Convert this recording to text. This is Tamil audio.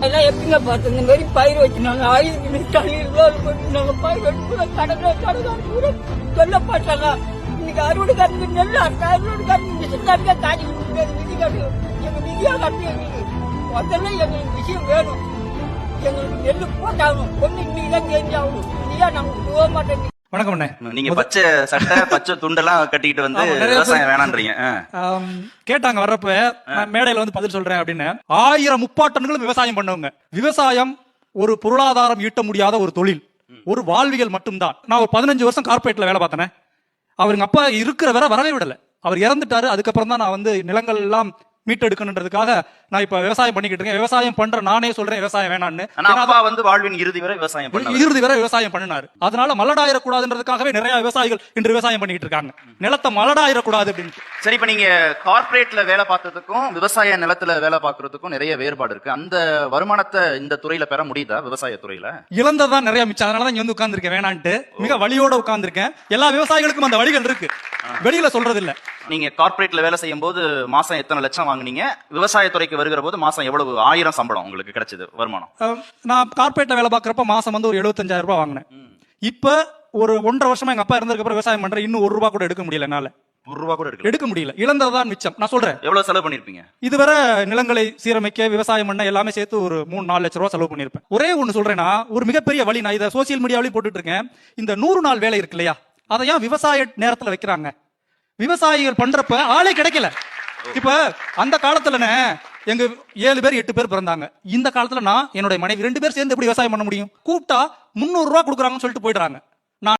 எல்லாம் எப்படிங்க பார்த்தோம் இந்த மாதிரி பயிர் வச்சு நாங்க ஆயுத தண்ணீர் நாங்க பயிர் வச்சு கூட கடற்காரன் கூட சொல்லப்பட்டாங்க. இன்னைக்கு அறுவடைக்காரங்க நெல் அறுவடைக்காரங்க சின்னாக்கா காஞ்சி விதி காட்டு எங்க விதியா கட்டி எங்களுக்கு முதல்ல எங்களுக்கு விஷயம் வேணும். எங்களுக்கு நெல் போட்டாகணும். ஒண்ணு இன்னைக்கு தான் தெரிஞ்சாகணும். இல்லையா நாங்க போக மாட்டேங்க. வணக்கம் அண்ணே. நீங்க பச்சை சட்டை பச்சை துண்டெல்லாம் கட்டிட்டு வந்து விவசாயம் வேணான்றீங்க. கேட்டாங்க வர்றப்ப மேடையில வந்து பதில் சொல்றேன் அப்படின்னு. 1000 முப்பாட்டன்களும் விவசாயம் பண்ணவங்க. விவசாயம் ஒரு பொருளாதாரம் ஈட்ட முடியாத ஒரு தொழில், ஒரு வாழ்வியல் மட்டும்தான். நான் ஒரு 15 வருஷம் கார்பரேட்ல வேலை பார்த்தேன். அவருங்க அப்பா இருக்கிற வரை வரவே விடல. அவர் இறந்துட்டாரு. அதுக்கப்புறம் தான் நான் வந்து நிலங்கள் எல்லாம் மீட்டெடுக்கணுன்றதுக்காக நான் இப்ப விவசாயம் பண்ணிக்கிட்டு இருக்கேன். விவசாயம் பண்ற நானே சொல்றேன் விவசாயம் வேணான்னு. அப்பா வந்து வாழ்வின் இறுதி வரை விவசாயம் பண்ணினாரு. அதனால மலடாயிரக்கூடாதுன்றதுக்காகவே நிறைய விவசாயிகள் இன்று விவசாயம் பண்ணிட்டு இருக்காங்க. நிலத்தை மலடாயிரக்கூடாது அப்படின்னு. சரி, இப்ப நீங்க கார்பரேட்ல வேலை பார்த்ததுக்கும் விவசாய நிலத்துல வேலை பார்க்கறதுக்கும் நிறைய வேறுபாடு இருக்கு. அந்த வருமானத்தை இந்த துறையில பெற முடியுதா? விவசாய துறையில இழந்ததான் நிறைய மிச்சம். அதனாலதான் இங்க வந்து உட்கார்ந்துருக்கேன் வேணான்ட்டு. மிக வழியோட உட்கார்ந்துருக்கேன். எல்லா விவசாயிகளுக்கும் அந்த வழிகள் இருக்கு, வெளியில சொல்றது இல்ல. நீங்க கார்பரேட்ல வேலை செய்யும் போது மாசம் எத்தனை லட்சம் வாங்குனீங்க? விவசாயத்துறைக்கு வருகிற போது மாசம் எவ்வளவு 1000 சம்பளம் உங்களுக்கு கிடைச்சது வருமானம்? நான் கார்பரேட்ல வேலை பார்க்கறப்ப மாசம் வந்து ஒரு 75,000 ரூபாய் வாங்கினேன். இப்ப ஒரு 1.5 வருஷமா எங்க அப்பா இருந்ததுக்கு அப்புறம் விவசாயம் பண்றேன். இன்னும் 1 ரூபாய் கூட எடுக்க முடியல. என்னால 1 ரூபாய் கூட எடுக்க முடியல. இழந்ததான் மிச்சம். நான் சொல்றேன். எவ்வளவு செலவு பண்ணிருப்பீங்க? இதுவரை நிலங்களை சீரமைக்க விவசாயம் பண்ண எல்லாமே சேர்த்து ஒரு 3-4 லட்சம் ரூபாய் செலவு பண்ணிருப்பேன். ஒரே ஒண்ணு சொல்றேன்னா, ஒரு மிகப்பெரிய வழி. நான் இதை சோசியல் மீடியாவிலையும் போட்டுட்டு இருக்கேன். இந்த 100 நாள் வேலை இருக்கு இல்லையா, அதை ஏன் விவசாய நேரத்துல வைக்கிறாங்க? விவசாயிகள் பண்றப்ப ஆளே கிடைக்கல. இப்ப அந்த காலத்துல எங்க 7 பேர் 8 பேர் பிறந்தாங்க. இந்த காலத்துல நான் என்னுடைய மனைவி 2 பேர் சேர்ந்து எப்படி விவசாயம் பண்ண முடியும்? கூப்பிட்டா 300 ரூபாய் கொடுக்குறாங்கன்னு சொல்லிட்டு போயிடுறாங்க.